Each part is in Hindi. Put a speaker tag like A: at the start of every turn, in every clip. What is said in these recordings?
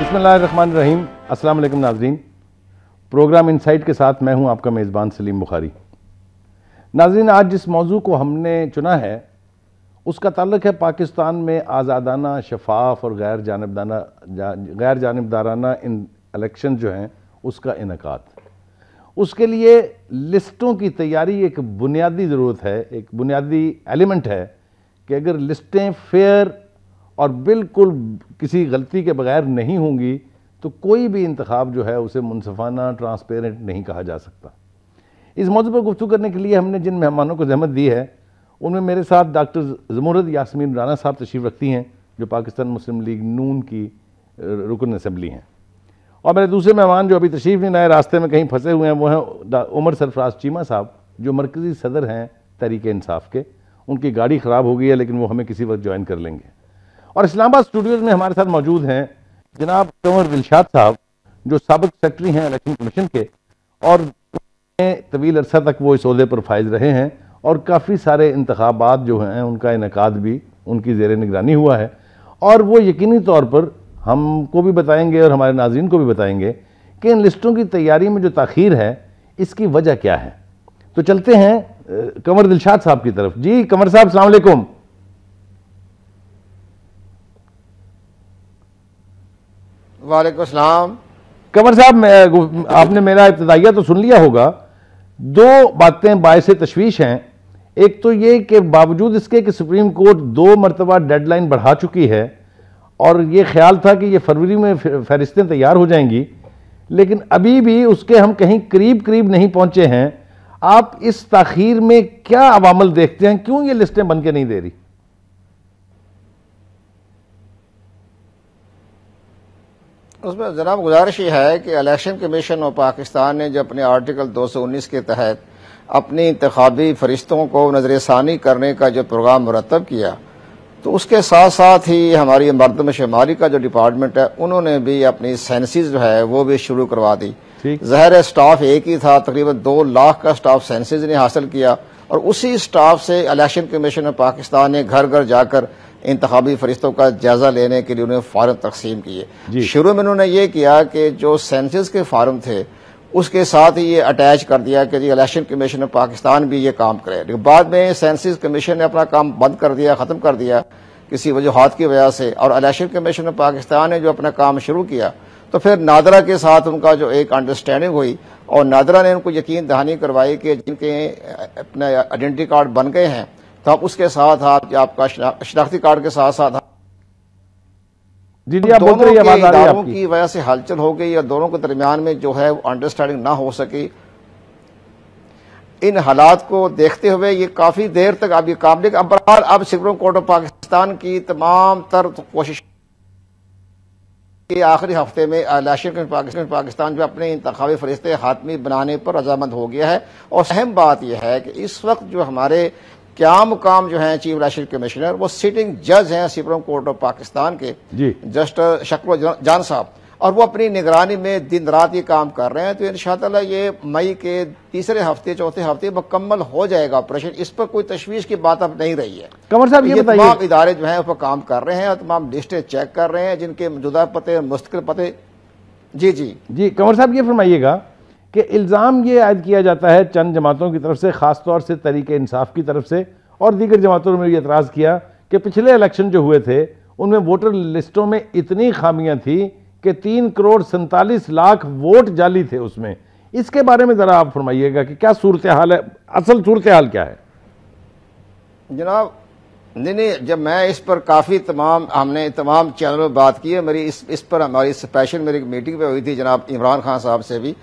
A: बिस्मिल्लाहिर्रहमानिर्रहीम। अस्सलाम वालेकुम नाज़रीन। प्रोग्राम इनसाइट के साथ मैं हूं आपका मेज़बान सलीम बुखारी। नाज़रीन, आज जिस मौजू को हमने चुना है उसका ताल्लुक़ है पाकिस्तान में आज़ादाना, शफाफ और गैर जानिबदाराना इन इलेक्शन जो हैं उसका इनेकाद। उसके लिए लिस्टों की तैयारी एक बुनियादी ज़रूरत है, एक बुनियादी एलिमेंट है कि अगर लिस्टें फेयर और बिल्कुल किसी गलती के बगैर नहीं होंगी तो कोई भी इंतखाब जो है उसे मुनसफाना, ट्रांसपेरेंट नहीं कहा जा सकता। इस मौजू पर गुफ्तगू करने के लिए हमने जिन मेहमानों को ज़हमत दी है उनमें मेरे साथ डॉक्टर ज़मुरद यास्मीन राना साहब तशरीफ़ रखती हैं, जो पाकिस्तान मुस्लिम लीग नून की रुकन असम्बली हैं, और मेरे दूसरे मेहमान जो अभी तशरीफ़ नहीं लाए, रास्ते में कहीं फंसे हुए हैं, वो हैं उमर सरफराज चीमा साहब, जो मरकज़ी सदर हैं तहरीक इंसाफ के। उनकी गाड़ी ख़राब हो गई है लेकिन वो हमें किसी वक्त ज्वाइन कर लेंगे। और इस्लामाबाद स्टूडियोज़ में हमारे साथ मौजूद हैं जनाब कंवर दिलशाद साहब, जो साबिक़ सेक्रेटरी हैं इलेक्शन कमीशन के, और तवील अरसा तक वो इस ओहदे पर फाइज रहे हैं और काफ़ी सारे इंतखाबात जो हैं उनका इनेकाद भी उनकी ज़ेर निगरानी हुआ है। और वो यकीनी तौर पर हमको भी बताएंगे और हमारे नाज़रीन को भी बताएंगे कि इन लिस्टों की तैयारी में जो ताख़ीर है इसकी वजह क्या है। तो चलते हैं कंवर दिलशाद साहब की तरफ। जी कंवर साहब, अस्सलाम वालेकुम।
B: वालेकुम सलाम।
A: कंवर साहब, आपने मेरा इब्तिदाइया तो सुन लिया होगा। दो बातें बायसे तशवीश हैं। एक तो ये कि बावजूद इसके कि सुप्रीम कोर्ट 2 मरतबा डेडलाइन बढ़ा चुकी है और ये ख्याल था कि ये फरवरी में फहरिस्तें तैयार हो जाएंगी, लेकिन अभी भी उसके हम कहीं करीब नहीं पहुंचे हैं। आप इस ताख़ीर में क्या अवामल देखते हैं, क्यों ये लिस्टें बन के नहीं दे रही?
B: उसमें जनाब गुजारिश ये है कि इलेक्शन कमीशन ऑफ पाकिस्तान ने जो अपने आर्टिकल 219 के तहत अपनी इंतखाबी फरिश्तों को नजरसानी करने का जो प्रोग्राम मुरतब किया, तो उसके साथ साथ ही हमारी मरदमशुमारी का जो डिपार्टमेंट है उन्होंने भी अपनी सेंसिस जो है वो भी शुरू करवा दी। ज़ाहिर स्टाफ एक ही था, तकरीबन 2 लाख का स्टाफ सेंसिस ने हासिल किया और उसी स्टाफ से इलेक्शन कमीशन ऑफ पाकिस्तान ने घर घर जाकर इंतखाबी फरिश्तों का जायजा लेने के लिए उन्हें फार्म तकसीम किए। शुरू में उन्होंने ये किया कि जो सेंसस के फार्म थे उसके साथ ही ये अटैच कर दिया कि जी इलेक्शन कमीशन ऑफ पाकिस्तान भी ये काम करे, लेकिन बाद में सेंसस कमीशन ने अपना काम बंद कर दिया, ख़त्म कर दिया किसी वजूहात की वजह से, और इलेक्शन कमीशन ऑफ पाकिस्तान ने जो अपना काम शुरू किया तो फिर नादरा के साथ उनका जो एक अंडरस्टैंडिंग हुई और नादरा ने उनको यकीन दहानी करवाई कि जिनके अपने आइडेंटिटी कार्ड बन गए हैं तो आप उसके साथ आपका शनाख्ती कार्ड के साथ साथ दोनों के इदारों की वजह से हलचल हो गई और दोनों के दरमियान में जो है अंडरस्टैंडिंग ना हो सकी। इन हालात को देखते हुए ये काफी देर तक अब ये काबिल अब सुप्रीम कोर्ट ऑफ पाकिस्तान की तमाम तर कोशिश के आखिरी हफ्ते में इलेक्शन पाकिस्तान जो अपने इंतखाबी फरिश्ते हातमी बनाने पर रजामंद हो गया है। और अहम बात यह है कि इस वक्त जो हमारे क्या मुकाम जो है चीफ इलेक्शन कमिश्नर, वो सिटिंग जज हैं सुप्रीम कोर्ट ऑफ पाकिस्तान के, जस्टिस शक्ल जान साहब, और वो अपनी निगरानी में दिन रात ये काम कर रहे हैं। तो इंशाअल्लाह ये मई के तीसरे हफ्ते चौथे हफ्ते मुकम्मल हो जाएगा ऑपरेशन। इस पर कोई तशवीश की बात अब नहीं रही है।
A: कंवर साहब ये बताइए,
B: तमाम इदारे जो है उस पर काम कर रहे हैं और तमाम लिस्टें चेक कर रहे हैं जिनके मौजूदा पते, मुस्तकिल पते। जी
A: कंवर साहब ये फरमाइएगा कि इल्ज़ाम ये आयद किया जाता है चंद जमातों की तरफ से, ख़ास तौर से तहरीक इंसाफ की तरफ से, और दीगर जमातों ने ये एतराज़ किया कि पिछले इलेक्शन जो हुए थे उनमें वोटर लिस्टों में इतनी खामियां थी कि 3,47,00,000 वोट जाली थे उसमें। इसके बारे में ज़रा आप फरमाइएगा कि क्या सूरत हाल है, असल सूरत हाल क्या है?
B: जनाब नहीं, जब मैं इस पर काफ़ी हमने तमाम चैनलों में बात की है, मेरी इस पर हमारी स्पेशल मेरी मीटिंग पे हुई थी जनाब इमरान खान साहब से भी,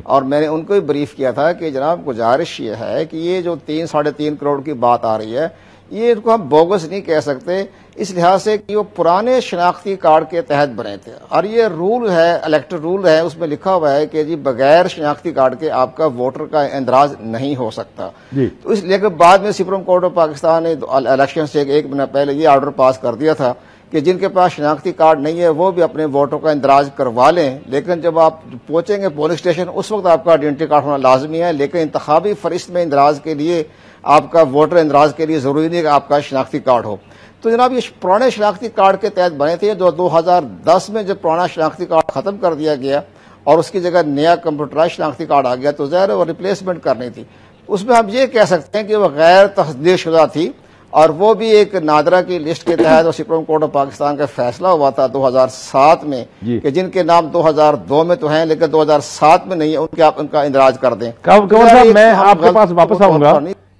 B: और मैंने उनको भी ब्रीफ किया था कि जनाब गुजारिश ये है कि ये जो 3-3.5 करोड़ की बात आ रही है ये इनको हम बोगस नहीं कह सकते, इस लिहाज से कि वो पुराने शनाख्ती कार्ड के तहत बने थे और ये रूल है, इलेक्टर रूल है, उसमें लिखा हुआ है कि जी बगैर शनाख्ती कार्ड के आपका वोटर का इंदराज नहीं हो सकता। तो इसलिए बाद में सुप्रीम कोर्ट ऑफ पाकिस्तान ने इलेक्शन से 1 महीना पहले ये ऑर्डर पास कर दिया था कि जिनके पास शनाख्ती कार्ड नहीं है वो भी अपने वोटों का इंदराज करवा लें, लेकिन जब आप पहुंचेंगे पोलिंग स्टेशन उस वक्त आपका आइडेंटिटी कार्ड होना लाजमी है। लेकिन इंतखाबी फरिश्त में इंदराज के लिए आपका वोटर इंदराज के लिए जरूरी नहीं कि आपका शनाख्ती कार्ड हो। तो जनाब ये पुराने शनाख्ती कार्ड के तहत बने थे। जो 2010 में जब पुराना शनाख्ती कार्ड खत्म कर दिया गया और उसकी जगह नया कंप्यूटराइज शनाख्ती कार्ड आ गया, तो ज़ाहिर है वो रिप्लेसमेंट करनी थी। उसमें हम ये कह सकते हैं कि वह गैर तस्दीक शुदा थी और वो भी एक नादरा की लिस्ट के तहत और सुप्रीम कोर्ट ऑफ पाकिस्तान का फैसला हुआ था 2007 में कि जिनके नाम 2002 में तो हैं लेकिन 2007 में नहीं है, उनके आप उनका इंदराज कर दें।
A: कंवर साहब, मैं आपके पास वापस आऊंगा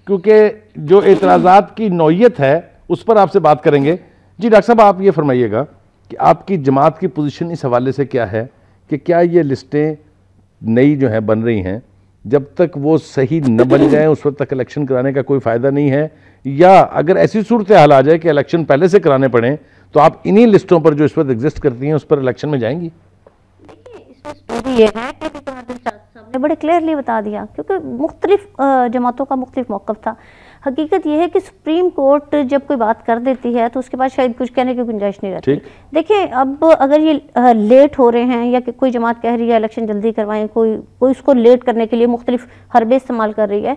A: क्योंकि जो एतराजात की नौयत है उस पर आपसे बात करेंगे। जी डॉक्टर साहब, आप ये फरमाइएगा कि आपकी जमात की पोजीशन इस हवाले से क्या है कि क्या ये लिस्टें नई जो है बन रही हैं, जब तक वो सही न बन जाए उस वक्त तक इलेक्शन कराने का कोई फ़ायदा नहीं है, या अगर ऐसी सूरत हाल आ जाए कि इलेक्शन पहले से कराने पड़े तो आप इन्हीं लिस्टों पर जो इस वक्त एग्जिस्ट करती हैं उस पर इलेक्शन में जाएंगी?
C: देखिए, इसमें स्टोरी ये है कि साहब ने बड़े क्लियरली बता दिया, क्योंकि मुख्तलिफ जमातों का मुख्तलिफ मौक़िफ़ था। हकीकत यह है कि सुप्रीम कोर्ट जब कोई बात कर देती है तो उसके बाद शायद कुछ कहने की गुंजाइश नहीं रहती। देखिए, अब अगर ये लेट हो रहे हैं या कि कोई जमात कह रही है इलेक्शन जल्दी करवाएं, कोई उसको लेट करने के लिए मुख्तलिफ हरबे इस्तेमाल कर रही है,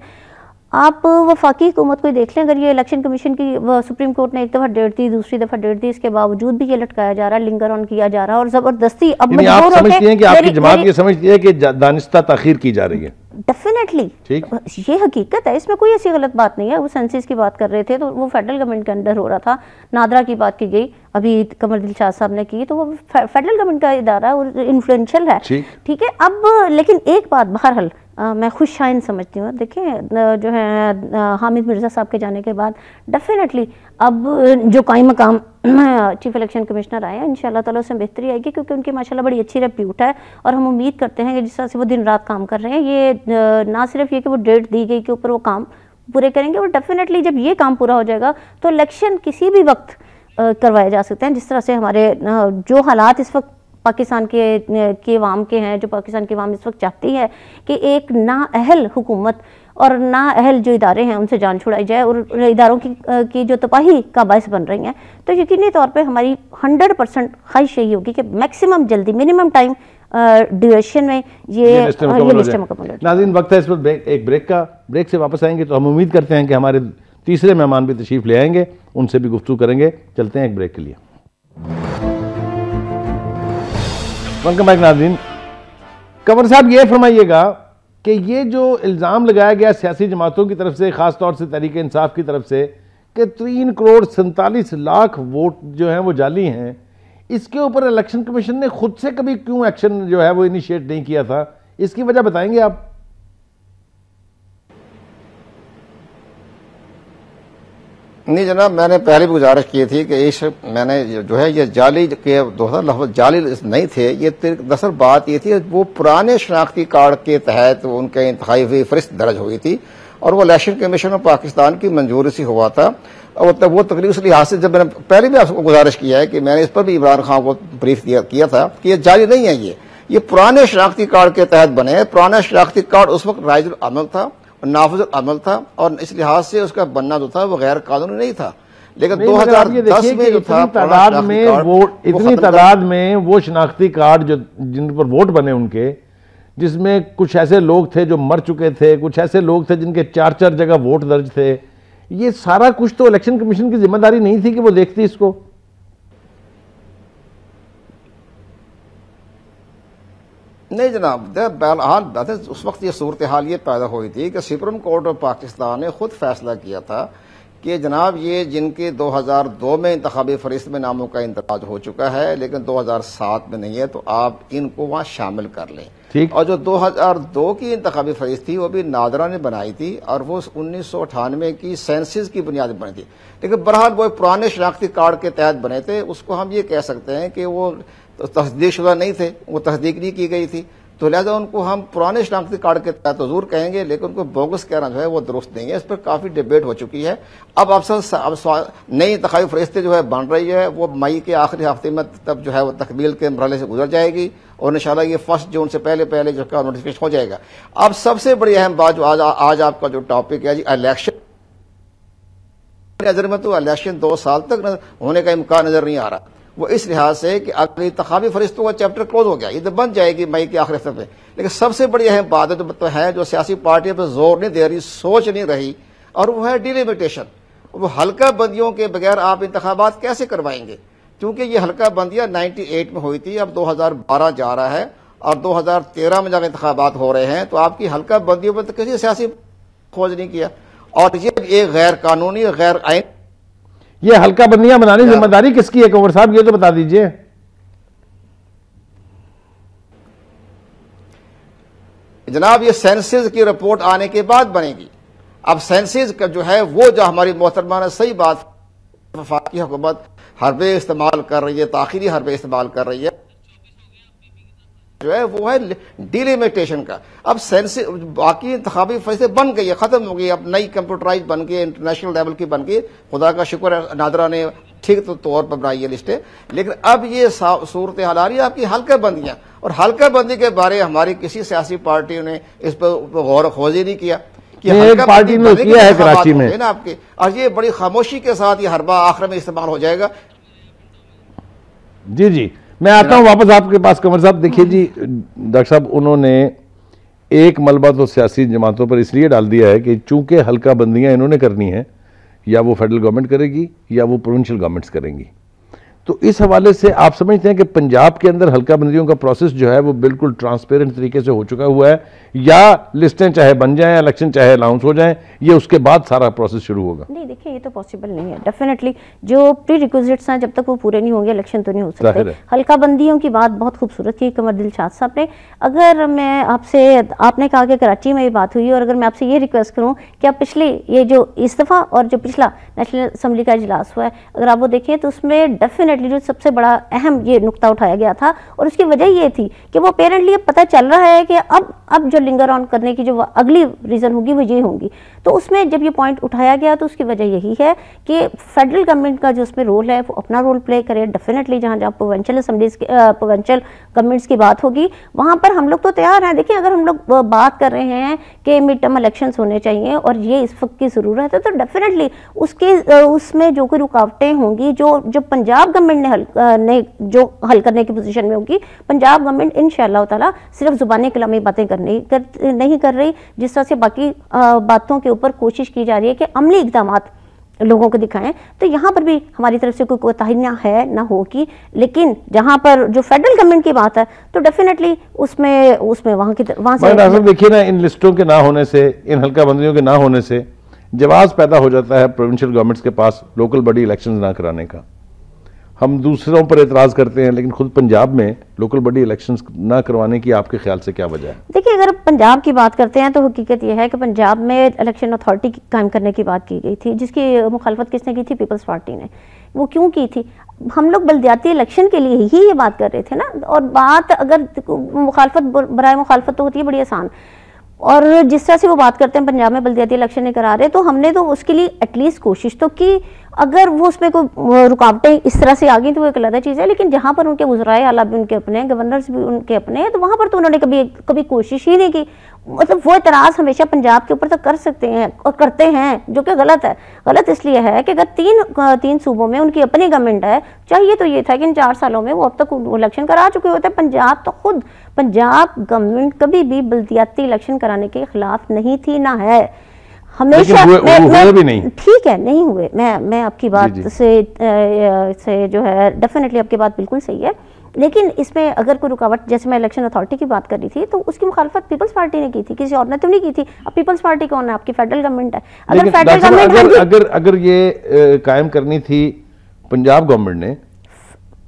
C: आप वफाकी हुकूमत को देख लें। अगर ये इलेक्शन कमीशन की सुप्रीम कोर्ट ने एक दफ़ा डेट दी, दूसरी दफ़ा डेट दी, इसके बावजूद भी ये लटकाया जा रहा है, लिंगर ऑन किया जा रहा है और ज़बरदस्ती अब
A: आप समझती हैं कि आपकी जमात ये समझती है कि दानिस्ता ताखीर की जा रही है?
C: डेफिनेटली ये हकीकत है, इसमें कोई ऐसी गलत बात नहीं है। वो सेंसिस की बात कर रहे थे तो वो फेडरल गवर्नमेंट के अंडर हो रहा था। नादरा की बात की गई, अभी कमर दिलशाद साहब ने की, तो वो फेडरल गवर्नमेंट का इदारा है और इन्फ्लुएंशियल है, ठीक है। अब लेकिन एक बात बहरहाल मैं खुश शाइन समझती हूँ। देखिए, जो है हामिद मिर्ज़ा साहब के जाने के बाद डेफिनेटली अब जो कायम मकाम चीफ इलेक्शन कमिश्नर आए हैं, इंशाल्लाह ताला उसमें बेहतरी आएगी, क्योंकि उनकी माशाल्लाह बड़ी अच्छी रेप्यूट है और हम उम्मीद करते हैं कि जिस तरह से वो दिन रात काम कर रहे हैं, ये ना सिर्फ ये कि वो डेट दी गई के ऊपर वो काम पूरे करेंगे, और डेफिनेटली जब ये काम पूरा हो जाएगा तो इलेक्शन किसी भी वक्त करवाए जा सकते हैं। जिस तरह से हमारे जो हालात इस वक्त पाकिस्तान के अवाम के हैं, जो पाकिस्तान की अवाम इस वक्त चाहती है कि एक नाअहल हुकूमत और नाअहल जो इदारे हैं उनसे जान छुड़ाई जाए और इदारों की जो तबाही का बायस बन रही हैं, तो यकीनी तौर पे हमारी 100% ख्वाहिश यही होगी कि मैक्सिमम जल्दी, मिनिमम टाइम ड्यूरेशन में ये लिस्ट मुकम्मल हो।
A: नाज़रीन, वक्त है इस पर एक ब्रेक का। ब्रेक से वापस आएंगे तो हम उम्मीद करते हैं कि हमारे तीसरे मेहमान भी तशरीफ ले आएंगे, उनसे भी गुफ्तगू करेंगे। चलते हैं एक ब्रेक के लिए। वेलकम बैक नाज़रीन। कंवर साहब, ये फरमाइएगा कि ये जो इल्ज़ाम लगाया गया सियासी जमातों की तरफ से, ख़ास तौर से तहरीक इंसाफ की तरफ से, कि 3 करोड़ 47 लाख वोट जो हैं वो जाली हैं, इसके ऊपर इलेक्शन कमीशन ने खुद से कभी क्यों एक्शन जो है वो इनिशिएट नहीं किया था? इसकी वजह बताएंगे आप?
B: नहीं जनाब, मैंने पहले भी गुजारिश की थी कि इस मैंने जो है ये जाली के लफ्ज़ जाली नहीं थे। ये दरअसल बात ये थी, वो पुराने शनाख्ती कार्ड के तहत उनके इंतखाबी फहरिस्त दर्ज हुई थी और वो इलेक्शन कमीशन ऑफ पाकिस्तान की मंजूरी से हुआ था। और वो तकरीब उस लिहाज से, जब मैंने पहले भी आपको गुजारिश किया है कि मैंने इस पर भी इमरान खान को ब्रीफ किया था कि ये जाली नहीं है, ये पुराने शनाख्ती कार्ड के तहत बने हैं। पुराना शनाख्ती कार्ड उस वक्त राइजुल अमल था, नाफिजुल अमल था और इस लिहाज से उसका बनना जो था वो गैर कानूनी नहीं था। लेकिन 2010 में जो था
A: तादाद में इतनी तादाद में वो शनाख्ती कार्ड जो जिन पर वोट बने उनके, जिसमें कुछ ऐसे लोग थे जो मर चुके थे, कुछ ऐसे लोग थे जिनके 4-4 जगह वोट दर्ज थे, ये सारा कुछ तो इलेक्शन कमीशन की जिम्मेदारी नहीं थी कि वो देखती इसको?
B: नहीं जनाब, उस वक्त ये सूरत हाल ये पैदा हुई थी कि सुप्रीम कोर्ट ऑफ पाकिस्तान ने खुद फैसला किया था कि जनाब ये जिनके 2002 में इंतखाबी फहरिस्त में नामों का इंतराज हो चुका है लेकिन 2007 में नहीं है, तो आप इनको वहां शामिल कर लें। ठीक। और जो 2002 की इंतखाबी फहरिस्त थी वो भी नादरा ने बनाई थी और वो 1998 की सेंसिस की बुनियाद पर बनी थी, लेकिन बहरहाल वो पुराने शनाख्ती कार्ड के तहत बने थे। उसको हम ये कह सकते हैं कि वो तो तस्दीक शुदा नहीं थे, वो तस्दीक नहीं की गई थी, तो लिहाजा उनको हम पुराने शनाख्ती कार्ड के तहत तो जरूर कहेंगे, लेकिन उनको बोगस कहना जो है वो दुरुस्त नहीं है। इस पर काफी डिबेट हो चुकी है। अब नई इंतखाबी फरिश्ते जो है बन रही है, वो मई के आखिरी हफ्ते में तब जो है वो तकमील के मरहले से गुजर जाएगी और इंशाल्लाह ये 1 जून से पहले जो का नोटिफिकेशन हो जाएगा। अब सबसे बड़ी अहम बात जो आज आपका जो टॉपिक है जी, इलेक्शन। नजर में तो इलेक्शन 2 साल तक होने का इम्कान नजर नहीं आ रहा। वो इस लिहाज से कि अगर इंतखाबी फरिश्तों का चैप्टर क्लोज हो गया, ये तो बन जाएगी मई के आखिरी हफ्ते पे। लेकिन सबसे बड़ी अहम बात है जो सियासी पार्टियों पर जोर नहीं दे रही, सोच नहीं रही, और वो है डिलिमिटेशन। वो हल्का बंदियों के बगैर आप इंतखाबात कैसे करवाएंगे? क्योंकि ये हल्का बंदियां 98 में हुई थी, अब 2012 जा रहा है और 2013 में जब इंतखाबात हो रहे हैं, तो आपकी हल्का बंदियों पर तो किसी सियासी खोज नहीं किया। और ये एक गैर कानूनी गैर आइन,
A: ये हल्का बंदियां बनाने की जिम्मेदारी किसकी है कंवर साहब, ये तो बता दीजिए।
B: जनाब, ये सेंसस की रिपोर्ट आने के बाद बनेगी। अब सेंसस का जो है वो जो हमारी मोहतरमा ने सही बात, वफाकी हुकूमत हरबे इस्तेमाल कर रही है, ताखिरी हरबे इस्तेमाल कर रही है, जो है वो है डिलिमिटेशन का। अब सेंसस बाकी इंतखाबी फैसले बन गई है, खत्म हो गई, अब नई कंप्यूटराइज बन के इंटरनेशनल लेवल की बन के, खुदा का शुक्र है नादरा ने ठीक तो तौर पर बनाई है लिस्टें। लेकिन अब ये सूरत हाल आ रही है आपकी हल्का बंदियां, और हल्का बंदी के बारे हमारी किसी सियासी पार्टियों ने इस पर गौर खोज ही नहीं किया कि हल्का
A: पार्टी ने किया है कराची में
B: ना आपके, और ये बड़ी खामोशी के साथ ये हरबा आखिर में इस्तेमाल हो जाएगा।
A: जी जी, मैं आता हूं वापस आपके पास कंवर साहब। देखिए जी डॉक्टर साहब, उन्होंने एक मलबा तो सियासी जमातों पर इसलिए डाल दिया है कि चूंकि हल्का बंदियां इन्होंने करनी है, या वो फेडरल गवर्नमेंट करेगी या वो प्रोविंशियल गवर्नमेंट्स करेंगी। तो इस हवाले से आप समझते हैं कि पंजाब के अंदर हल्का बंदियों का प्रोसेस जो है वो बिल्कुल ट्रांसपेरेंट तरीके से हो चुका हुआ है, या लिस्टें चाहे बन जाएं, इलेक्शन चाहे अनाउंस हो जाएं, ये उसके बाद सारा प्रोसेस शुरू होगा?
C: नहीं, देखिए ये तो पॉसिबल नहीं है। डेफिनेटली जो प्री रिक्विजिट्स हैं, जब तक वो पूरे नहीं होंगे इलेक्शन तो नहीं हो सकते। हल्का बंदियों की बात बहुत खूबसूरत की कमर दिलशाद साहब ने। अगर मैं आपसे, आपने कहा कि कराची में ये बात हुई, और अगर मैं आपसे ये रिक्वेस्ट करूँ कि आप पिछले ये जो इस दफ़ा और जो पिछला नेशनल असम्बली का इजलास हुआ है, अगर आप वो देखें तो उसमें डेफिनेटली जो सबसे बड़ा अहम ये नुक्ता उठाया गया था, और उसकी वजह ये थी कि वो अपेरेंटली पता चल रहा है कि अब जो लिंगर ऑन करने की जो अगली रीज़न होगी वो ये होंगी। तो उसमें जब ये पॉइंट उठाया गया तो उसकी वजह यही है कि फेडरल गवर्नमेंट का जो उसमें रोल है वो अपना रोल प्ले करे। डेफिनेटली जहाँ जहाँ प्रोविंशियल असम्बलीज प्रोविंशियल गवर्नमेंट्स की बात होगी वहाँ पर हम लोग तो तैयार हैं। देखिए, अगर हम लोग बात कर रहे हैं कि मिड टर्म इलेक्शंस होने चाहिए और ये इस वक्त की ज़रूरत है, तो डेफिनेटली उसमें जो कोई रुकावटें होंगी, जो पंजाब गवर्नमेंट ने जो हल करने की पोजीशन में होगी, पंजाब गवर्नमेंट इंशाअल्लाह ताला सिर्फ ज़ुबानी कलामी बातें नहीं कर रही, जिस तरह से बाकी बातों के ऊपर कोशिश की जा रही है कि अमली इक़दामात लोगों को दिखाएं। तो यहाँ पर भी हमारी तरफ से कोई कोताही ना है ना होगी। लेकिन जहाँ पर जो फेडरल गवर्नमेंट की बात है तो डेफिनेटली उसमें वहाँ से
A: देखिए ना, इन लिस्टों के ना होने से, इन हल्का बंदियों के ना होने से जवाब पैदा हो जाता है प्रोविंशियल गवर्नमेंट्स के पास लोकल बॉडी इलेक्शंस ना कराने का। हम दूसरों पर एतराज़ करते हैं, लेकिन खुद पंजाब में लोकल बॉडी इलेक्शंस ना करवाने की आपके ख्याल से क्या वजह है?
C: देखिए, अगर पंजाब की बात करते हैं तो हकीकत यह है कि पंजाब में इलेक्शन अथॉरिटी कायम करने की बात की गई थी, जिसकी मुखालफत किसने की थी? पीपल्स पार्टी ने। वो क्यों की थी? हम लोग बल्दियाती इलेक्शन के लिए ही ये बात कर रहे थे ना। और बात अगर मुखालफत बराए मुखालफत तो होती है बड़ी आसान, और जिस तरह से वो बात करते हैं पंजाब में बल्दियाती इलेक्शन नहीं करा रहे, तो हमने तो उसके लिए एटलीस्ट कोशिश तो की। अगर वो उसमें कोई रुकावटें इस तरह से आ गई तो वो एक अलग चीज़ है, लेकिन जहाँ पर उनके वज़राए आला भी उनके अपने, गवर्नर्स भी उनके अपने हैं, तो वहाँ पर तो उन्होंने कभी कोशिश ही नहीं की। मतलब वो एतराज़ हमेशा पंजाब के ऊपर तो कर सकते हैं और करते हैं, जो कि गलत है। गलत इसलिए है कि अगर तीन सूबों में उनकी अपनी गवर्नमेंट है, चाहिए तो ये था कि इन 4 सालों में वो अब तक इलेक्शन करा चुके होते हैं। पंजाब गवर्नमेंट कभी भी बल्दियाती इलेक्शन कराने के खिलाफ नहीं थी, ना है, हमेशा। हुए भी नहीं, ठीक है, नहीं हुए। मैं आपकी बात से जो है डेफिनेटली आपकी बात बिल्कुल सही है, लेकिन इसमें अगर कोई रुकावट, जैसे मैं इलेक्शन अथॉरिटी की बात कर रही थी, तो उसकी मुखालफत पीपल्स पार्टी ने की थी, किसी और ने तो नहीं की थी। अब पीपल्स पार्टी कौन है? आपकी फेडरल गवर्नमेंट है। अगर फेडरल गवर्नमेंट
A: अगर ये कायम करनी थी पंजाब गवर्नमेंट ने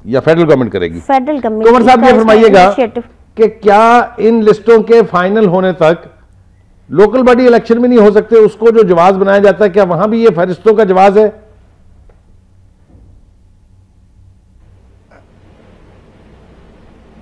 A: या फेडरल गवर्नमेंट करेगी? Federal government. कंवर साहब ये फरमाइएगा कि क्या इन लिस्टों के फाइनल होने तक लोकल बॉडी इलेक्शन भी नहीं हो सकते? उसको जो जवाब बनाया जाता है, क्या वहां भी ये फरिश्तों का जवाब है?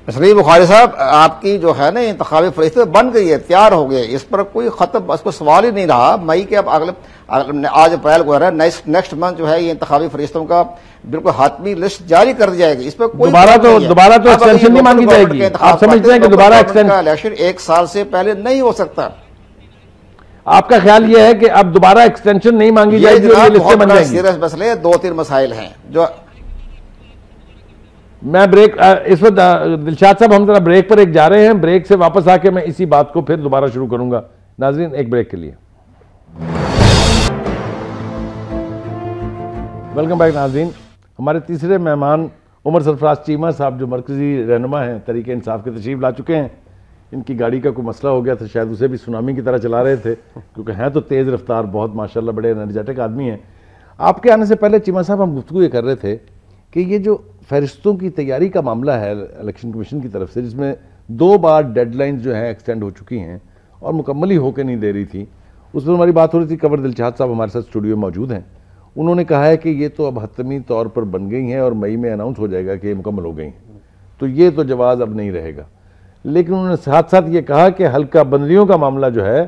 B: सलीम बुखारी साहब, आपकी जो है ना इंतखाबी फरिश्ते बन गई है, तैयार हो गए, इस पर कोई खत्म इसको सवाल ही नहीं रहा। मई के अब आज अप्रैल को है, नेक्स्ट मंथ जो है ये इंतखाबी फरिश्तों का बिल्कुल हातमी लिस्ट जारी कर दी जाएगी। इस पर कोई दोबारा तो एक्सटेंशन नहीं मांगी जाएगी। आप समझते हैं कि दोबारा इलेक्शन 1 साल से पहले नहीं हो सकता?
A: आपका ख्याल यह है कि अब दोबारा एक्सटेंशन नहीं मांगी जाएगी?
B: सीरियस मसले 2-3 मसाइल हैं जो
A: मैं ब्रेक, इस वक्त दिलशाद साहब हम जरा ब्रेक पर एक जा रहे हैं, ब्रेक से वापस आके मैं इसी बात को फिर दोबारा शुरू करूंगा। नाजरीन, एक ब्रेक के लिए। वेलकम बैक नाज़रीन। हमारे तीसरे मेहमान उमर सरफराज चीमा साहब जो मरकज़ी रहनुमा हैं तरीके इंसाफ के तशरीफ़ ला चुके हैं। इनकी गाड़ी का कोई मसला हो गया था, शायद उसे भी सुनामी की तरह चला रहे थे, क्योंकि हैं तो तेज़ रफ्तार, बहुत माशाल्लाह बड़े एनर्जेटिक आदमी हैं। आपके आने से पहले चीमा साहब हम गुफ्तगू ये कर रहे थे कि ये जो फहरिस्तों की तैयारी का मामला है इलेक्शन कमीशन की तरफ से, जिसमें 2 बार डेडलाइंस जो हैं एक्सटेंड हो चुकी हैं और मुकम्मल ही होकर नहीं दे रही थी, उस पर हमारी बात हो रही थी। कंवर दिलशाद साहब हमारे साथ स्टूडियो में मौजूद हैं। उन्होंने कहा है कि ये तो अब हतमी तौर पर बन गई हैं और मई में अनाउंस हो जाएगा कि ये मुकम्मल हो गई हैं, तो ये तो जवाब अब नहीं रहेगा। लेकिन उन्होंने साथ साथ ये कहा कि हल्का बंदियों का मामला जो है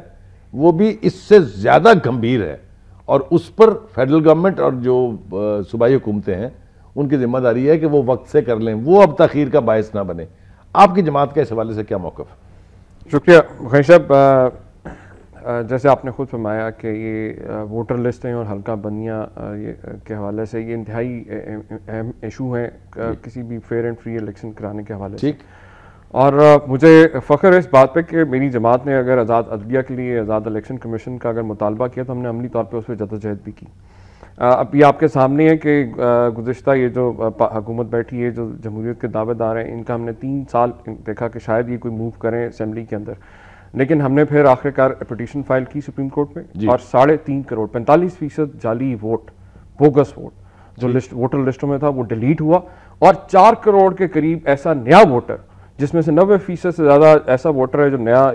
A: वो भी इससे ज़्यादा गंभीर है और उस पर फेडरल गवर्नमेंट और जो सूबाई हुकूमतें हैं उनकी जिम्मेदारी है कि वो वक्त से कर लें, वो अब तखीर का बायस ना बने। आपकी जमात के इस हवाले से क्या मौक़िफ़ है?
D: शुक्रिया खैर साहब। जैसे आपने खुद फरमाया कि ये वोटर लिस्टें और हल्का बंदियाँ के हवाले से ये इंतहाई अहम इशू हैं किसी भी फेयर एंड फ्री इलेक्शन कराने के हवाले से। और मुझे फ़ख्र है इस बात पे कि मेरी जमात ने अगर आज़ाद अदलिया के लिए आज़ाद इलेक्शन कमीशन का अगर मुतालबा किया तो हमने अमली तौर पर उस पर जदोजहद भी की। अब ये आपके सामने है कि गुज़िश्ता ये जो हुकूमत बैठी है, जो जमहूरियत के दावेदार हैं, इनका हमने 3 साल देखा कि शायद ये कोई मूव करें असम्बली के अंदर, लेकिन हमने फिर आखिरकार पिटीशन फाइल की सुप्रीम कोर्ट में और 3.5 करोड़ 45% जाली वोट, बोगस वोट जो लिस्ट वोटर लिस्टों में था वो डिलीट हुआ और 4 करोड़ के करीब ऐसा नया वोटर, जिसमें से 90% से ज़्यादा ऐसा वोटर है जो नया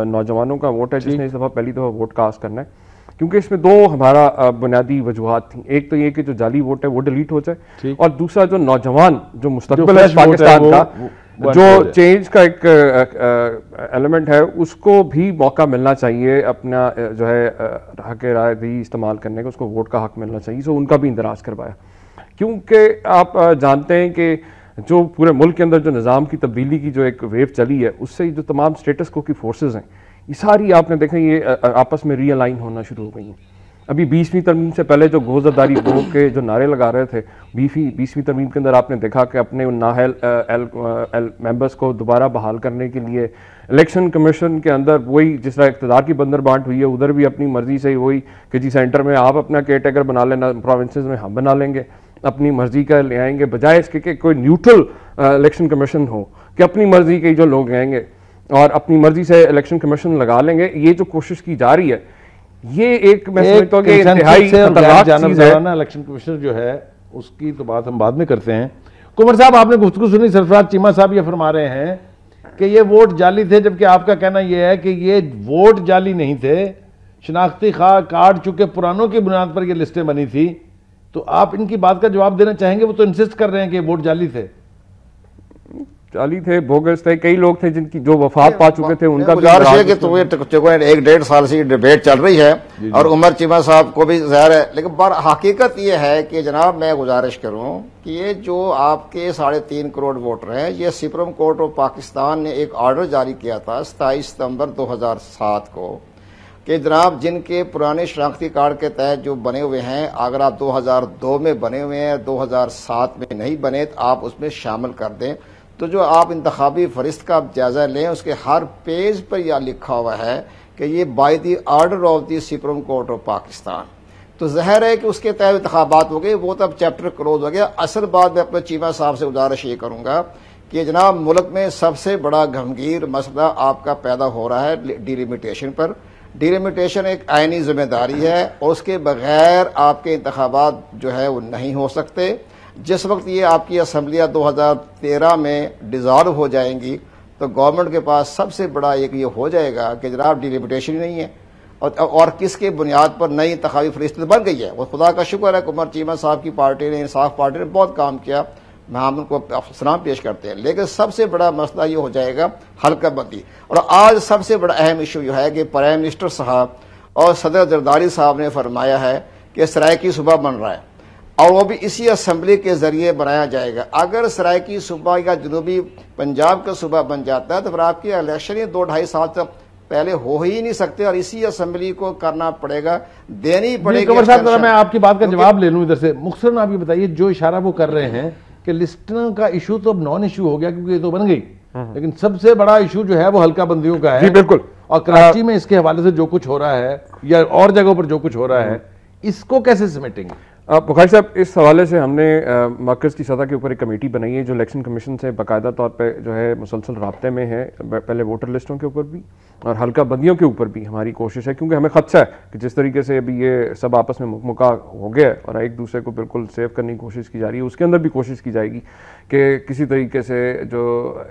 D: नौजवानों का वोट है, जिसने इस दफ़ा पहली दफ़ा वोट कास्ट करना है। क्योंकि इसमें 2 हमारा बुनियादी वजूहात थी। एक तो ये कि जो जाली वोट है वो डिलीट हो जाए और दूसरा जो नौजवान जो मुस्तकबिल है पाकिस्तान का, जो चेंज का एक एलिमेंट है, उसको भी मौका मिलना चाहिए अपना जो है हक राय भी इस्तेमाल करने का, उसको वोट का हक मिलना चाहिए। सो उनका भी इंदराज करवाया, क्योंकि आप जानते हैं कि जो पूरे मुल्क के अंदर जो निज़ाम की तब्दीली की जो एक वेव चली है, उससे जो तमाम स्टेटस को की फोर्सेस हैं, ये सारी आपने देखा ये आपस में रीअलाइन होना शुरू हो गई हैं। अभी 20वीं तरमीम से पहले जो गोज़दारी गो के जो नारे लगा रहे थे, 20वीं तरमीम के अंदर आपने देखा कि अपने उन नाहल मेंबर्स को दोबारा बहाल करने के लिए इलेक्शन कमीशन के अंदर वही जिस तरह इक़्तिदार की बंदर बांट हुई है, उधर भी अपनी मर्जी से वही कि जी सेंटर में आप अपना केयर टेकर बना लेना, प्रोविंसेस में हम बना लेंगे, अपनी मर्जी का ले आएंगे, बजाय इसके कि कोई न्यूट्रल इलेक्शन कमीशन हो कि अपनी मर्जी के जो लोग आएंगे और अपनी मर्जी से इलेक्शन कमीशन लगा लेंगे। ये जो कोशिश की जा रही है, ये एक मैं समझता हूं कि इंतहाई खतरनाक चीज है।
A: इलेक्शन कमीशन जो है उसकी तो बात हम बाद में करते हैं। कुमर साहब, आपने गुफ्तगू सुनी, सरफराज चीमा साहब ये फरमा रहे हैं कि ये वोट जाली थे, जबकि आपका कहना यह है कि ये वोट जाली नहीं थे, शनाख्ती कार्ड चूंकि पुरानों की बुनियाद पर ये लिस्टें बनी थी। तो आप इनकी बात का जवाब देना चाहेंगे? वो तो इंसिस्ट कर रहे हैं कि वोट जाली थे,
D: जाली थे, बोगस थे, कई लोग थे जिनकी जो वफात पा चुके थे, उनका
B: गुजारिश है कि तो ये 1.5 साल से डिबेट चल रही है और उमर चीमा साहब को भी ज़ाहिर है, लेकिन हकीकत ये है कि जनाब मैं गुजारिश करूं कि ये जो आपके 3.5 करोड़ वोटर हैं, ये सुप्रीम कोर्ट ऑफ पाकिस्तान ने एक ऑर्डर जारी किया था 27 सितंबर 2007 को कि जनाब जिनके पुराने शनाख्ती कार्ड के तहत जो बने हुए हैं, अगर आप 2002 में बने हुए हैं, 2007 में नहीं बने, तो आप उसमें शामिल कर दें। तो जो आप इंतखाबी फरिश्त का जायजा लें, उसके हर पेज पर यह लिखा हुआ है कि ये by the order of the supreme court of Pakistan. तो ज़ाहिर है कि उसके तहत इंतखाबात हो गए, वो तब चैप्टर क्लोज हो गया। असल बात मैं अपने चीमा साहब से गुजारिश ये करूंगा कि जनाब मुल्क में सबसे बड़ा गंभीर मसला आपका पैदा हो रहा है डिलिमिटेशन पर। डिलिमिटेशन एक आईनी जिम्मेदारी है और उसके बगैर आपके इंतखाबात जो है वो नहीं हो सकते। जिस वक्त ये आपकी असम्बलियाँ 2013 में डिज़ॉल्व हो जाएंगी तो गवर्नमेंट के पास सबसे बड़ा एक ये हो जाएगा कि जनाब डिलिमिटेशन ही नहीं है और किसके बुनियाद पर नई इंतखाबी फरिश्त बन गई है। वो खुदा का शुक्र है उमर चीमा साहब की पार्टी ने, इंसाफ पार्टी ने बहुत काम किया, हम उनको सलाम पेश करते हैं। लेकिन सबसे बड़ा मसला ये हो जाएगा हल्का बंदी। और आज सबसे बड़ा अहम इशू यह है कि प्राइम मिनिस्टर साहब और सदर जरदारी साहब ने फरमाया है कि सरायकी सूबा बन रहा है और वो भी इसी असम्बली के जरिए बनाया जाएगा। अगर सरायकी सूबा या जनूबी पंजाब का सूबा बन जाता है तो फिर आपकी इलेक्शन ही 2-2.5 साल तक पहले हो ही नहीं सकते और इसी असम्बली को करना पड़ेगा, देनी पड़ेगी।
A: कंवर साहब, मैं आपकी बात का जवाब ले लूं इधर से। मुख्तसर आप ये बताइए, जो इशारा वो कर रहे हैं कि लिस्टों का इशू तो अब नॉन इशू हो गया क्योंकि ये तो बन गई, लेकिन सबसे बड़ा इशू जो है वो हल्का बंदियों का है।
D: जी बिल्कुल।
A: और कराची में इसके हवाले से जो कुछ हो रहा है या और जगहों पर जो कुछ हो रहा है, इसको कैसे समेटेंगे?
D: बुखारी साहब, इस हवाले से हमने मरकज़ की सतह के ऊपर एक कमेटी बनाई है जो इलेक्शन कमीशन से बाकायदा तौर पे जो है मुसलसल राब्ते में है। पहले वोटर लिस्टों के ऊपर भी और हल्का बंदियों के ऊपर भी हमारी कोशिश है, क्योंकि हमें खदशा है कि जिस तरीके से अभी ये सब आपस में मुकमुका हो गया है और एक दूसरे को बिल्कुल सेव करने की कोशिश की जा रही है, उसके अंदर भी कोशिश की जाएगी कि किसी तरीके से जो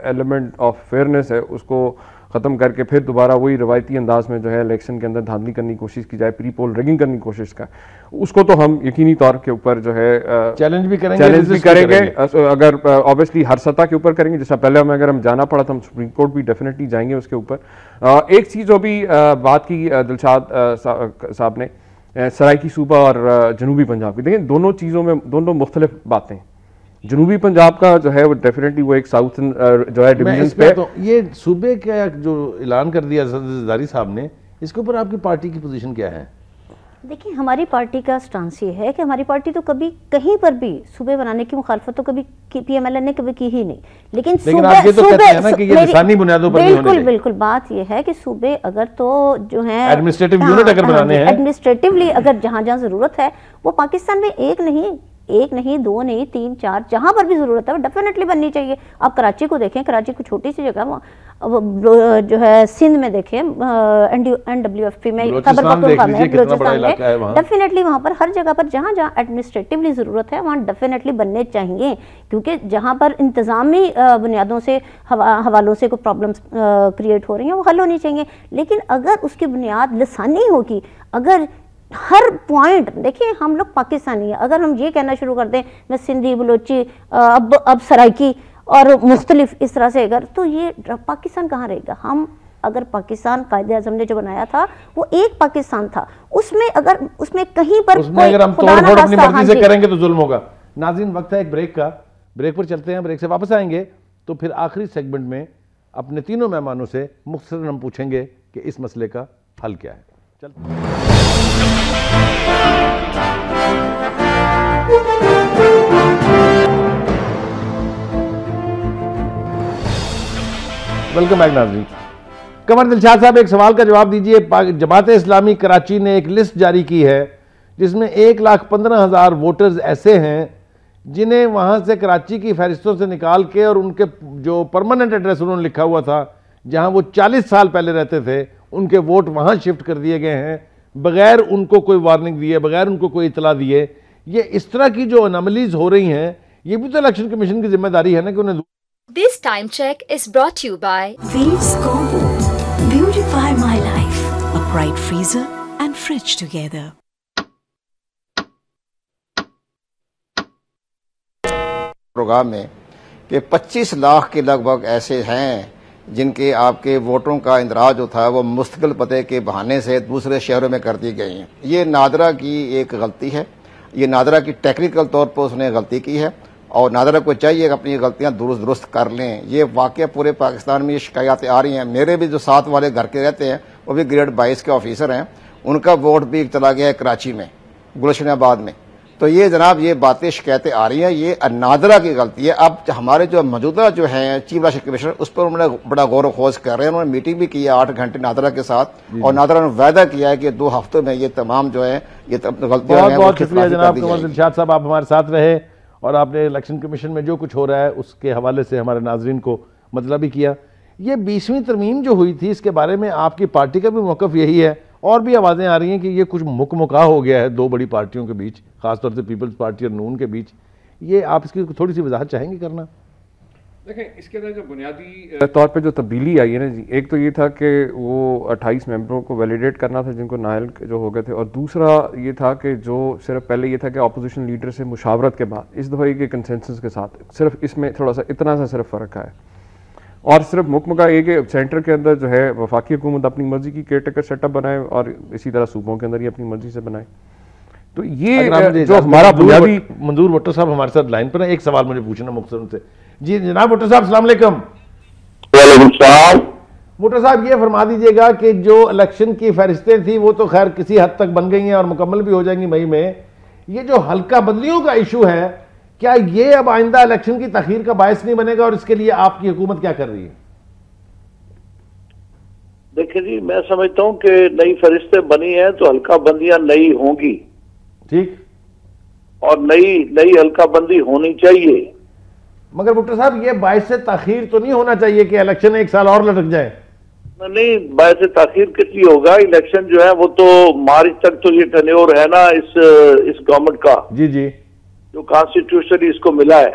D: एलिमेंट ऑफ फेयरनेस है उसको ख़त्म करके फिर दोबारा वही रवायती अंदाज में जो है इलेक्शन के अंदर धांधली करने की कोशिश की जाए, प्री पोल रिगिंग करने की कोशिश का, उसको तो हम यकीनी तौर के ऊपर जो है चैलेंज भी करेंगे। अगर ऑब्वियसली हर सतह के ऊपर करेंगे, जैसा पहले हमें अगर हम जाना पड़ा तो हम सुप्रीम कोर्ट भी डेफिनेटली जाएंगे उसके ऊपर। एक चीज़ जो भी बात की दिलशाद साहब ने सराइकी सूबा और जनूबी पंजाब की, देखिए दोनों चीज़ों में दोनों मुख्तलिफ बातें। जनूबी पंजाब का जो है वो डेफिनेटली वो एक साउथ जो है डिवीजन पे,
A: तो ये सूबे का जो ऐलान कर दिया ज़रदारी साहब ने, इसके ऊपर आपकी पार्टी की पोजीशन क्या है?
C: देखिए, हमारी पार्टी का स्टांस ये है कि हमारी पार्टी तो कभी कहीं पर भी सूबे बनाने की मुखालफत तो कभी PMLN ने कभी की ही नहीं, लेकिन
A: आप ये तो कहते हैं ना कि ये लिसानी बुनियादों पर
C: बिल्कुल बिल्कुल बात ये है कि सूबे अगर तो जो है
A: एडमिनिस्ट्रेटिव यूनिट अगर बनाने हैं,
C: एडमिनिस्ट्रेटिवली अगर जहाँ जहाँ जरूरत है, वो पाकिस्तान में एक नहीं, दो नहीं, 3, 4 जहां पर भी जरूरत है वो डेफिनेटली बननी चाहिए। आप कराची को देखें, कराची को छोटी सी जगह जो है सिंध में देखें, NWFP में, खैबर पख्तूनख्वा में, बलूचिस्तान में, डेफिनेटली वहां पर हर जगह पर जहां जहां एडमिनिस्ट्रेटिवली जरूरत है वहां डेफिनेटली बनने चाहिए, क्योंकि जहां पर इंतजामी बुनियादों से हवालों से कोई प्रॉब्लम्स क्रिएट हो रही हैं वो हल होनी चाहिए। लेकिन अगर उसकी बुनियाद लिसानी होगी, अगर हर पॉइंट देखिए, हम लोग पाकिस्तानी है, अगर हम ये कहना शुरू कर दें मैं सिंधी, बलोची, अब सराइकी और मुख्तलिफ इस तरह से, अगर तो ये पाकिस्तान कहाँ रहेगा? हम अगर पाकिस्तान कायदे आज़म ने जो बनाया था वो एक पाकिस्तान था, उसमें अगर उसमें कहीं पर
A: अगर हम तोड़ फोड़ अपनी मर्जी से करेंगे तो जुल्म होगा। नाज़रीन, वक्त है एक ब्रेक का, ब्रेक पर चलते हैं, ब्रेक से वापस आएंगे तो फिर आखिरी सेगमेंट में अपने तीनों मेहमानों से मुख्तसरन हम पूछेंगे कि इस मसले का हल क्या है। चलते वेलकम बैक नाज़रीन। कमर दिलशाद साहब, एक सवाल का जवाब दीजिए। जमात इस्लामी कराची ने एक लिस्ट जारी की है जिसमें 1,15,000 वोटर्स ऐसे हैं जिन्हें वहां से कराची की फहरिस्तों से निकाल के और उनके जो परमानेंट एड्रेस उन्होंने लिखा हुआ था जहां वो 40 साल पहले रहते थे, उनके वोट वहां शिफ्ट कर दिए गए हैं बगैर उनको कोई वार्निंग दिए, बगैर उनको कोई इतला दिए। ये इस तरह की जो अनोमलीज हो रही हैं, ये भी तो इलेक्शन कमीशन की जिम्मेदारी है ना कि उन्हें।
E: This time check is brought to you by
F: Waves Combo. Beautify my life. A bright freezer and fridge together.
B: Program में कि 25 लाख के लगभग ऐसे हैं जिनके आपके वोटरों का इंदराज जो था वो मुस्तकिल पते के बहाने से दूसरे शहरों में कर दी गई हैं। ये नादरा की एक गलती है, ये नादरा की टेक्निकल तौर पर उसने गलती की है और नादरा को चाहिए कि अपनी गलतियां दुरुस्त कर लें। ये वाकया पूरे पाकिस्तान में ये शिकायतें आ रही हैं। मेरे भी जो साथ वाले घर के रहते हैं वो भी ग्रेड 22 के ऑफिसर हैं, उनका वोट भी चला गया है कराची में, गुलशनाबाद में। तो ये जनाब ये बातें शिकायतें आ रही हैं, ये नादरा की गलती है। अब हमारे जो मौजूदा जो हैं चीफ इलेक्शन कमिश्नर उस पर उन्होंने बड़ा गौर खोज कर रहे हैं। उन्होंने मीटिंग भी की है 8 घंटे नादरा के साथ और नादरा ने वायदा किया है कि 2 हफ्तों में ये तमाम जो है ये गलतियां।
A: बहुत शुक्रिया जनाब कमर दिलशाद साहब, आप हमारे साथ रहे और आपने इलेक्शन कमीशन में जो कुछ हो रहा है उसके हवाले से हमारे नाजरीन को मतलब भी किया। ये 20वीं तरमीम जो हुई थी इसके बारे में आपकी पार्टी का भी मौक़िफ़ यही है, और भी आवाज़ें आ रही हैं कि ये कुछ मुकमुका हो गया है दो बड़ी पार्टियों के बीच, खासतौर से पीपल्स पार्टी और नून के बीच। ये आप इसकी थोड़ी सी वजाहत चाहेंगे करना?
D: देखें, इसके अंदर जो बुनियादी तौर पे जो तब्दीली आई है ना जी, एक तो ये था कि वो 28 मेंबरों को वैलिडेट करना था जिनको नायल जो हो गए थे, और दूसरा ये था कि जो सिर्फ पहले ये था कि अपोजिशन लीडर से मुशावरत के बाद इस दफ़ा के कंसेंसस के साथ सिर्फ इसमें थोड़ा सा इतना सा सिर्फ फ़र्क है। और सिर्फ मुकमुका ये कि सेंटर के अंदर जो है वफाकी हुकूमत अपनी मर्जी की केयरटेकर सेटअप बनाए और इसी तरह सूबों के अंदर ही अपनी मर्जी से बनाए। तो ये जो हमारा बुनियादी
A: मंजूर भुट्टो साहब हमारे साथ लाइन पर है, एक सवाल मुझे पूछना मुख्तसर से। जी जनाब भुट्टो साहब, अस्सलाम वालेकुम। भुट्टो साहब, ये फरमा दीजिएगा कि जो इलेक्शन की फहरिस्तें थी वो तो खैर किसी हद तक बन गई हैं और मुकम्मल भी हो जाएंगी मई में। ये जो हल्का बदलियों का इशू है, क्या ये अब आइंदा इलेक्शन की तखीर का बायस नहीं बनेगा और इसके लिए आपकी हुकूमत क्या कर रही है?
G: देखिए जी, मैं समझता हूं कि नई फरिश्ते बनी हैं तो हल्का बंदियां नई होंगी।
A: ठीक।
G: और नई हल्काबंदी होनी चाहिए।
A: मगर भुट्टो साहब, ये बायस से ताखीर तो नहीं होना चाहिए कि इलेक्शन एक साल और लटक जाए?
G: नहीं, बायस से ताखीर कितनी होगा? इलेक्शन जो है वो तो मार्च तक तो ये टेन्योर है ना इस गवर्नमेंट का,
A: जी जी,
G: जो कॉन्स्टिट्यूशनली इसको मिला है,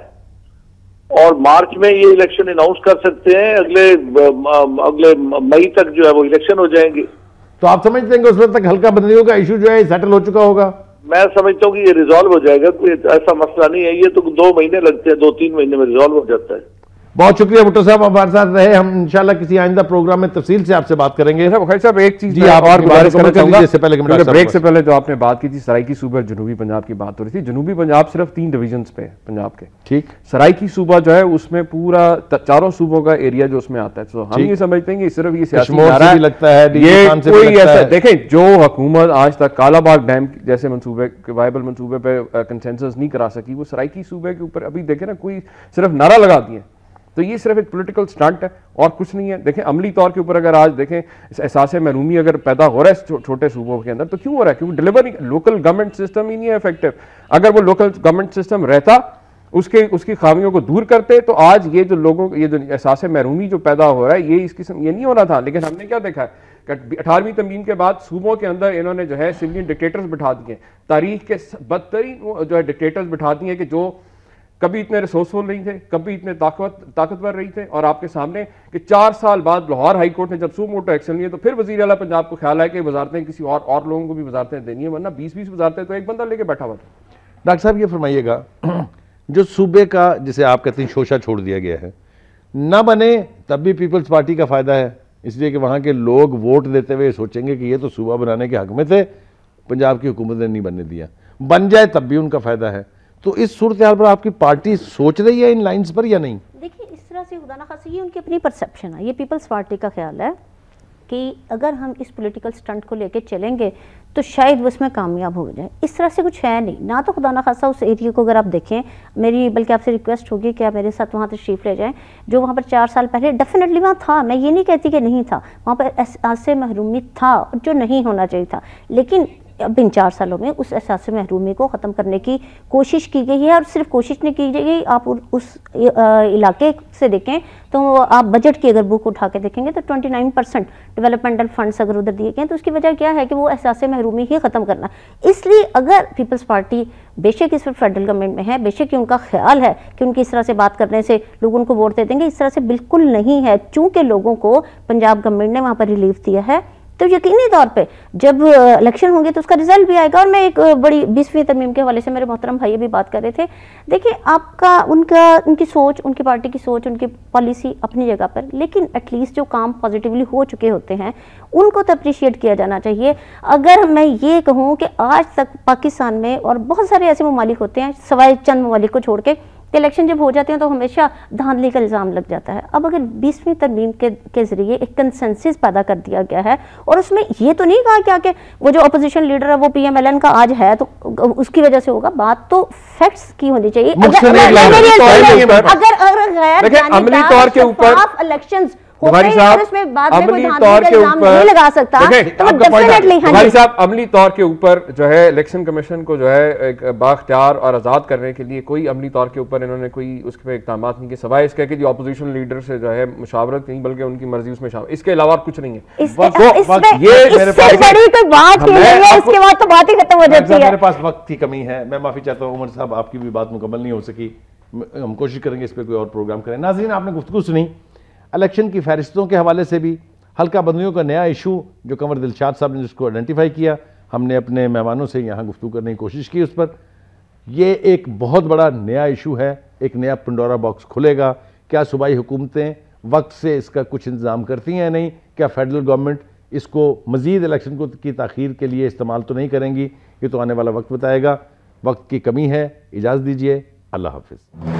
G: और मार्च में ये इलेक्शन अनाउंस कर सकते हैं। अगले मई तक जो है वो इलेक्शन हो जाएंगे।
A: तो आप समझते हैं कि उस वक्त तक हल्का बंदियों का इशू जो है सेटल हो चुका होगा?
G: मैं समझता हूँ कि ये रिजॉल्व हो जाएगा, कोई ऐसा मसला नहीं है। ये तो 2 महीने लगते हैं, 2-3 महीने में रिजॉल्व हो जाता है।
A: बहुत शुक्रिया भुट्टो साहब, हमारे साथ रहे। हम इंशाल्लाह किसी आइंदा प्रोग्राम में तफसील से आपसे बात करेंगे।
D: खैर साहब, एक चीज
A: जी आप और गुजारिश करना चाहूंगा इससे पहले
D: ब्रेक से पहले जो आपने बात की थी सराइकी सूबा जनूबी पंजाब की बात हो रही थी। जनूबी पंजाब सिर्फ 3 डिवीजन्स पे पंजाब के, ठीक। सराइकी सूबा जो है उसमें पूरा 4 सूबों का एरिया जो उसमें आता है। तो हम ये समझते हैं कि सिर्फ ये सियासी नारा है,
A: लगता है
D: ये कोई ऐसा देखें जो हुकूमत आज तक कालाबाग डैम जैसे मंसूबे वायबल मंसूबे पे कंसेंसस नहीं करा सकी, वो सराइकी सूबे के ऊपर अभी देखें ना कोई सिर्फ नारा लगा दिए। तो ये सिर्फ एक पॉलिटिकल स्टंट है और कुछ नहीं है। देखें अमली तौर के ऊपर अगर आज देखें एहसास महरूमी अगर पैदा हो रहा है छोटे सूबों के अंदर, तो क्यों हो रहा है? क्योंकि डिलीवर लोकल गवर्नमेंट सिस्टम ही नहीं है इफेक्टिव। अगर वो लोकल गवर्नमेंट सिस्टम रहता, उसकी खामियों को दूर करते, तो आज ये जो लोगों ये जो एहसास महरूमी जो पैदा हो रहा है ये नहीं होना था। लेकिन हमने क्या देखा है कि 18वीं तमीम के बाद सूबों के अंदर इन्होंने जो है सिविलियन डिक्टेटर्स बिठा दिए, तारीख के बदतरीन जो है डिक्टेटर्स बिठा दिए कि जो कभी इतने रिसोर्सफुल नहीं थे, कभी इतने ताकतवर नहीं थे। और आपके सामने कि 4 साल बाद लाहौर हाई कोर्ट ने जब सू मोटो एक्शन लिए, तो फिर वजीर आला पंजाब को ख्याल है कि वजारतें किसी और लोगों को भी वजारतें देनी है, वरना 20-20 वजारतें तो एक बंदा लेके बैठा हुआ था।
A: डॉक्टर साहब ये फरमाइएगा, जो सूबे का जिसे आप कहते हैं शोशा छोड़ दिया गया है, ना बने तब भी पीपल्स पार्टी का फायदा है, इसलिए कि वहाँ के लोग वोट देते हुए सोचेंगे कि ये तो सूबा बनाने के हक में थे, पंजाब की हुकूमत ने नहीं बनने दिया, बन जाए तब भी उनका फायदा है। तो इस सूरत हाल पर आपकी पार्टी सोच रही है इन लाइंस पर या नहीं?
C: देखिए, इस तरह से खुदा ना खासा ये उनकी अपनी परसेप्शन है। ये पीपल्स पार्टी का ख्याल है कि अगर हम इस पॉलिटिकल स्टंट को लेके चलेंगे तो शायद वो इसमें कामयाब हो जाए। इस तरह से कुछ है नहीं ना। तो खुदा ना खासा उस एरिया को अगर आप देखें, मेरी बल्कि आपसे रिक्वेस्ट होगी कि आप मेरे साथ वहाँ तशरीफ़ ले जाएं। जो वहाँ पर 4 साल पहले डेफिनेटली वहाँ था, मैं ये नहीं कहती कि नहीं था, वहाँ पर एहसास महरूमी था जो नहीं होना चाहिए था। लेकिन अब इन 4 सालों में उस एहसास महरूमी को ख़त्म करने की कोशिश की गई है। और सिर्फ कोशिश नहीं की गई, आप उस इलाके से देखें तो आप बजट की अगर बुक उठा के देखेंगे तो 29% डेवलपमेंटल फंड्स अगर उधर दिए गए, तो उसकी वजह क्या है कि वो एहसास महरूमी ही ख़त्म करना। इसलिए अगर पीपल्स पार्टी बेशक इस वक्त फेडरल गवर्नमेंट में है, बेशक कि उनका ख्याल है कि उनकी इस तरह से बात करने से लोग उनको वोट दे देंगे, इस तरह से बिल्कुल नहीं है। चूँकि लोगों को पंजाब गवर्नमेंट ने वहाँ पर रिलीफ दिया है, तो यकीनी तौर पे जब इलेक्शन होंगे तो उसका रिजल्ट भी आएगा। और मैं एक बड़ी 20वीं तरमीम के हवाले से मेरे मोहतरम भाई भी बात कर रहे थे। देखिए, आपका उनकी सोच, उनकी पार्टी की सोच, उनकी पॉलिसी अपनी जगह पर, लेकिन एटलीस्ट जो काम पॉजिटिवली हो चुके होते हैं उनको तो अप्रिशिएट किया जाना चाहिए। अगर मैं ये कहूँ कि आज तक पाकिस्तान में और बहुत सारे ऐसे ममालिक होते हैं सवाए चंद ममालिक को छोड़ के, इलेक्शन जब हो जाते हैं तो हमेशा धांधली का इल्ज़ाम लग जाता है। अब अगर 20वीं तरमीम के जरिए एक कंसेंसस पैदा कर दिया गया है, और उसमें ये तो नहीं कहा क्या कि वो जो अपोजिशन लीडर है वो PMLN का आज है तो उसकी वजह से होगा। बात तो फैक्ट्स की होनी चाहिए। अगर
D: अमली तौर के ऊपर
C: इलेक्शंस
D: बुखारी साहब अमली तौर के ऊपर
C: लगा सकता,
D: बुखारी साहब अमली तौर के ऊपर जो है इलेक्शन कमीशन को जो है एक बाख्तियार और आज़ाद करने के लिए कोई अमली तौर के ऊपर इन्होंने कोई उसके पे इक़दाम नहीं किए, सवाए इसके कि जो अपोजिशन लीडर से जो है मुशावरत नहीं बल्कि उनकी मर्जी उसमें शामिल, इसके अलावा कुछ नहीं है।
C: इसके बाद तो बात ही खत्म हो जाती है।
A: मेरे पास वक्त की कमी है, मैं माफी चाहता हूँ उमर साहब, आपकी भी बात मुकम्मल नहीं हो सकी। हम कोशिश करेंगे इस पर कोई और प्रोग्राम करें। नाज़रीन, आपने गुफ्तगू सुनी इलेक्शन की फहरिस्तों के हवाले से भी, हल्का बंदियों का नया इशू जो कंवर दिलशाद साहब ने जिसको आइडेंटिफाई किया, हमने अपने मेहमानों से यहाँ गुफ्तगू करने की कोशिश की उस पर। यह एक बहुत बड़ा नया इशू है, एक नया पंडोरा बॉक्स खुलेगा। क्या सूबाई हुकूमतें वक्त से इसका कुछ इंतज़ाम करती हैं या नहीं? क्या फेडरल गवर्नमेंट इसको मज़ीद इलेक्शन को की ताख़ीर के लिए इस्तेमाल तो नहीं करेंगी? ये तो आने वाला वक्त बताएगा। वक्त की कमी है, इजाज़त दीजिए, अल्लाह हाफ़िज़।